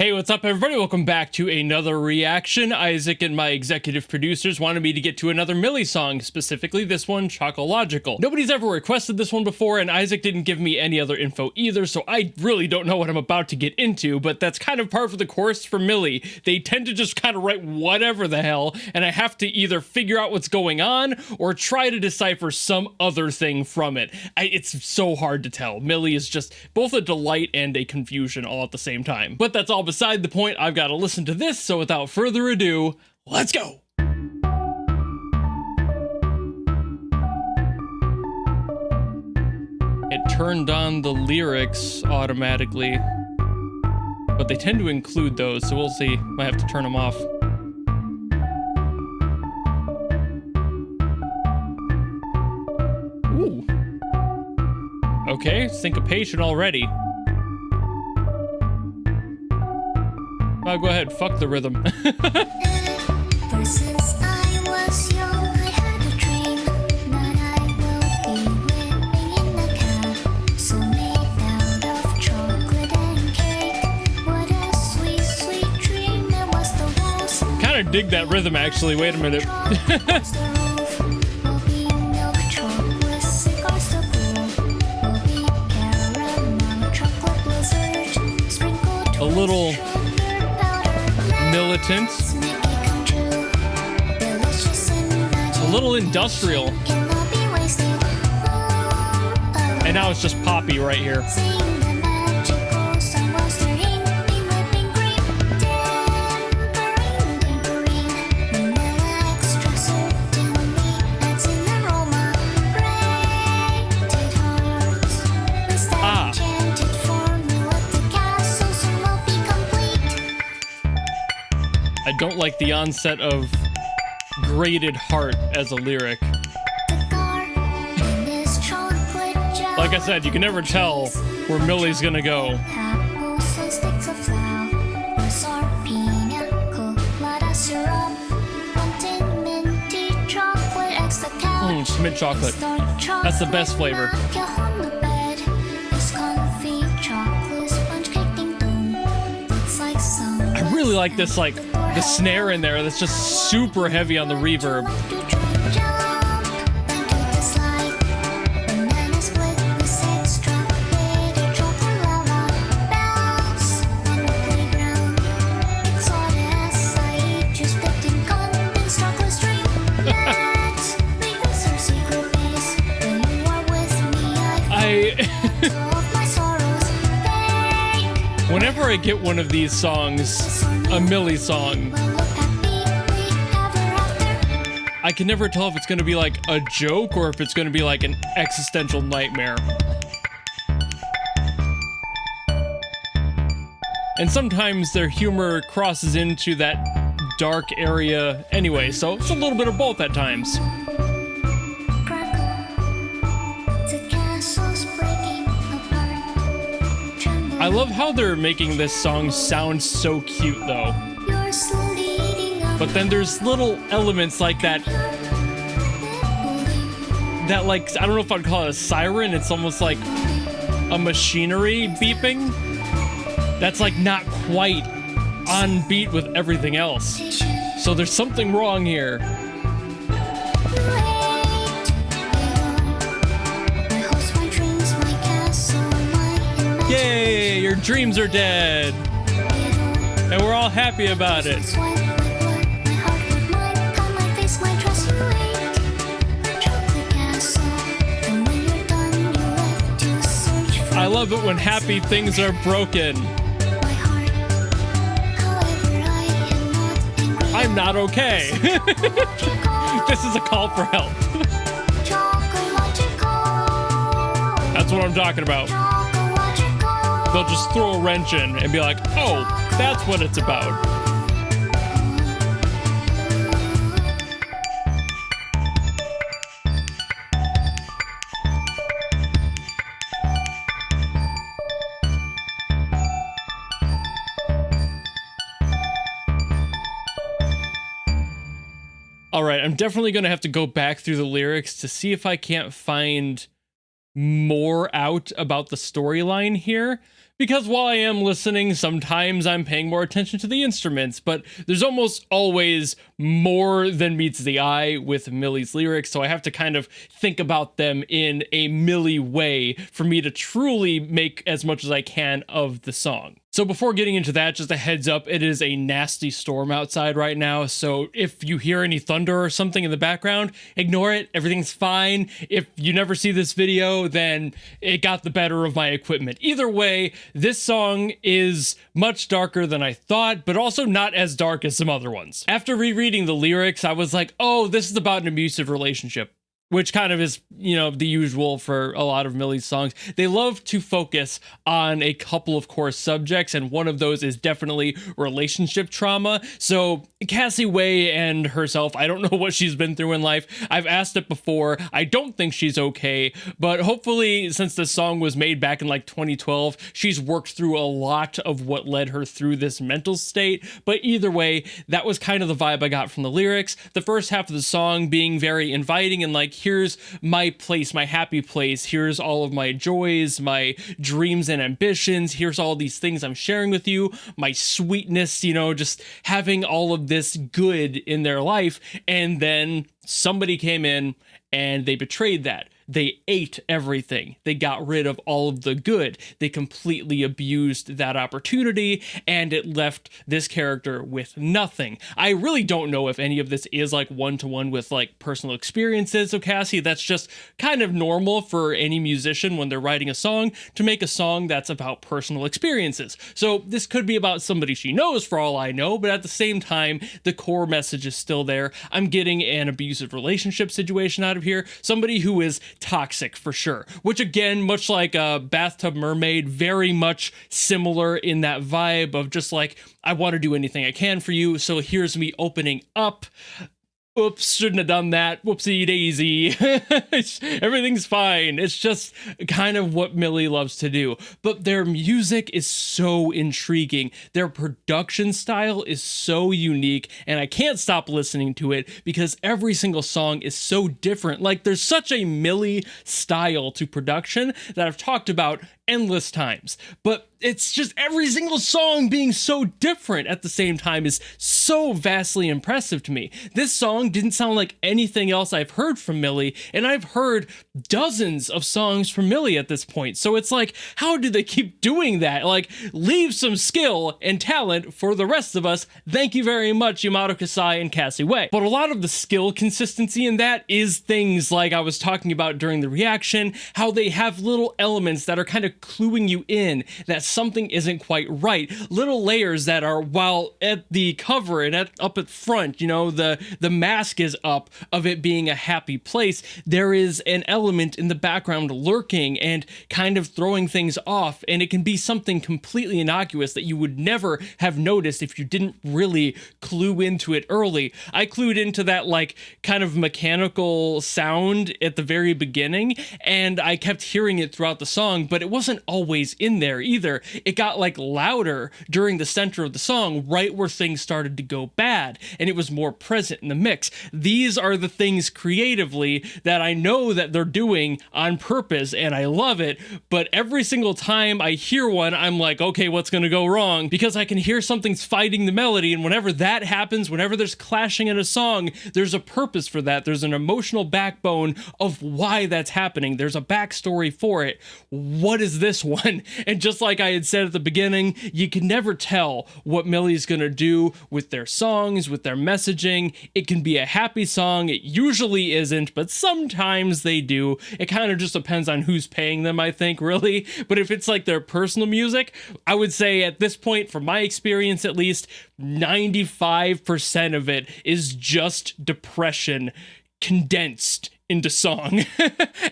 Hey, what's up, everybody? Welcome back to another reaction. Isaac and my executive producers wanted me to get to another Millie song, specifically this one, Chocological. Nobody's ever requested this one before, and Isaac didn't give me any other info either, so I really don't know what I'm about to get into, but that's kind of par for the course for Millie. They tend to just kind of write whatever the hell, and I have to either figure out what's going on or try to decipher some other thing from it. It's so hard to tell. Millie is just both a delight and a confusion all at the same time. But that's all beside the point. I've got to listen to this, so without further ado, let's go! It turned on the lyrics automatically, but they tend to include those, so we'll see. Might have to turn them off. Ooh. Okay, syncopation already. Oh, go ahead, fuck the rhythm. Kinda dig that rhythm, actually. Wait a minute. A little militant, a little industrial, and now it's just poppy right here. I don't like the onset of grated heart as a lyric. Like I said, you can never tell where Millie's gonna go. Mint chocolate. That's the best flavor. I really like this, like, the snare in there that's just super heavy on the reverb. Whenever I get one of these songs, a Millie song, I can never tell if it's going to be like a joke or if it's going to be like an existential nightmare. And sometimes their humor crosses into that dark area anyway, so it's a little bit of both at times. I love how they're making this song sound so cute, though. But then there's little elements like that, like, I don't know if I'd call it a siren. It's almost like a machinery beeping. That's like not quite on beat with everything else. So there's something wrong here. Yay, your dreams are dead. And we're all happy about it. I love it when happy things are broken. I'm not okay. This is a call for help. That's what I'm talking about. They'll just throw a wrench in and be like, oh, that's what it's about. All right, I'm definitely going to have to go back through the lyrics to see if I can't find more out about the storyline here, Because while I am listening, sometimes I'm paying more attention to the instruments, but there's almost always more than meets the eye with Millie's lyrics, so I have to kind of think about them in a Millie way for me to truly make as much as I can of the song. So before getting into that, just a heads up, it is a nasty storm outside right now, so if you hear any thunder or something in the background, ignore it, everything's fine. If you never see this video, then it got the better of my equipment. Either way, this song is much darker than I thought, but also not as dark as some other ones. After rereading the lyrics, I was like, oh, this is about an abusive relationship. Which kind of is, you know, the usual for a lot of Millie's songs. They love to focus on a couple of core subjects, and one of those is definitely relationship trauma. So Cassie Wei and herself, I don't know what she's been through in life. I've asked it before. I don't think she's okay, but hopefully since this song was made back in like 2012, she's worked through a lot of what led her through this mental state. But either way, that was kind of the vibe I got from the lyrics. The first half of the song being very inviting and like, here's my place, my happy place. Here's all of my joys, my dreams and ambitions. Here's all these things I'm sharing with you, my sweetness, you know, just having all of this good in their life. And then somebody came in and they betrayed that. They ate everything. They got rid of all of the good. They completely abused that opportunity, and it left this character with nothing. I really don't know if any of this is like one-to-one with like personal experiences of Cassie. That's just kind of normal for any musician when they're writing a song to make a song that's about personal experiences. So this could be about somebody she knows for all I know, but at the same time, the core message is still there. I'm getting an abusive relationship situation out of here. Somebody who is toxic for sure, which again, much like a Bathtub Mermaid, very much similar in that vibe of just like, I want to do anything I can for you, so here's me opening up. Oops, shouldn't have done that. Whoopsie daisy. Everything's fine. It's just kind of what Millie loves to do. But their music is so intriguing. Their production style is so unique, and I can't stop listening to it because every single song is so different. Like, there's such a Millie style to production that I've talked about endless times, but it's just every single song being so different at the same time is so vastly impressive to me. This song didn't sound like anything else I've heard from Millie, and I've heard dozens of songs from Millie at this point. So it's like, how do they keep doing that? Like, leave some skill and talent for the rest of us. Thank you very much, Yamato, Kasai, and Cassie Wei. But a lot of the skill consistency in that is things like I was talking about during the reaction, how they have little elements that are kind of cluing you in that something isn't quite right. Little layers that are, while at the cover and up at front, you know, the mask is up of it being a happy place, there is an element in the background lurking and kind of throwing things off, and it can be something completely innocuous that you would never have noticed if you didn't really clue into it early. I clued into that like kind of mechanical sound at the very beginning, and I kept hearing it throughout the song, but it wasn't always in there either. It got like louder during the center of the song, right where things started to go bad, and it was more present in the mix. These are the things creatively that I know that they're doing on purpose, and I love it, but every single time I hear one, I'm like, okay, what's gonna go wrong? Because I can hear something's fighting the melody, and whenever that happens, whenever there's clashing in a song, there's a purpose for that. There's an emotional backbone of why that's happening. There's a backstory for it. What is this one? And just like I had said at the beginning, you can never tell what Millie's gonna do with their songs, with their messaging. It can be a happy song. It usually isn't, but sometimes they do. It kind of just depends on who's paying them, I think, really. But if it's like their personal music, I would say at this point, from my experience at least, 95% of it is just depression condensed into song.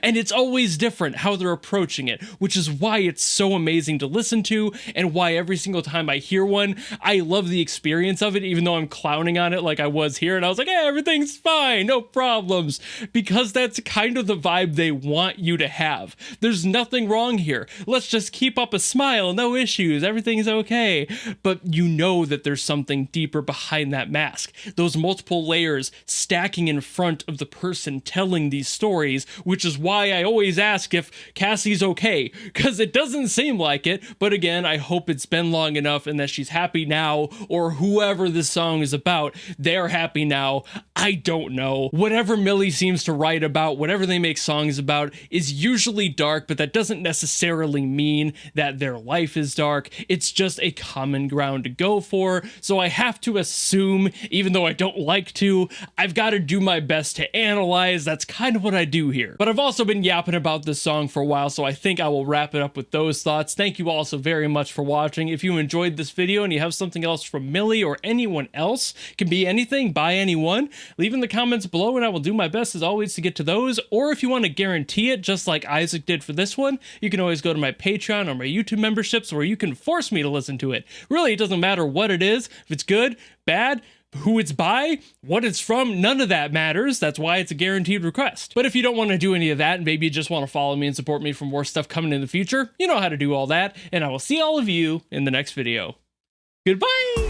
And it's always different how they're approaching it, which is why it's so amazing to listen to, and why every single time I hear one, I love the experience of it, even though I'm clowning on it like I was here, and I was like, hey, everything's fine, no problems, because that's kind of the vibe they want you to have. There's nothing wrong here. Let's just keep up a smile, no issues, everything's okay. But you know that there's something deeper behind that mask. Those multiple layers stacking in front of the person telling between these stories, which is why I always ask if Cassie's okay, because it doesn't seem like it. But again, I hope it's been long enough and that she's happy now, or whoever this song is about, they're happy now. I don't know. Whatever Millie seems to write about, whatever they make songs about, is usually dark, but that doesn't necessarily mean that their life is dark. It's just a common ground to go for. So I have to assume, even though I don't like to, I've got to do my best to analyze. That's kind of what I do here. But I've also been yapping about this song for a while, so I think I will wrap it up with those thoughts. Thank you all so very much for watching. If you enjoyed this video and you have something else from Millie or anyone else, it can be anything by anyone, leave in the comments below and I will do my best as always to get to those. Or if you want to guarantee it, just like Isaac did for this one, you can always go to my Patreon or my YouTube memberships where you can force me to listen to it. Really, it doesn't matter what it is. If it's good, bad, who it's by, what it's from, none of that matters. That's why it's a guaranteed request. But if you don't want to do any of that and maybe you just want to follow me and support me for more stuff coming in the future, you know how to do all that, and I will see all of you in the next video. Goodbye!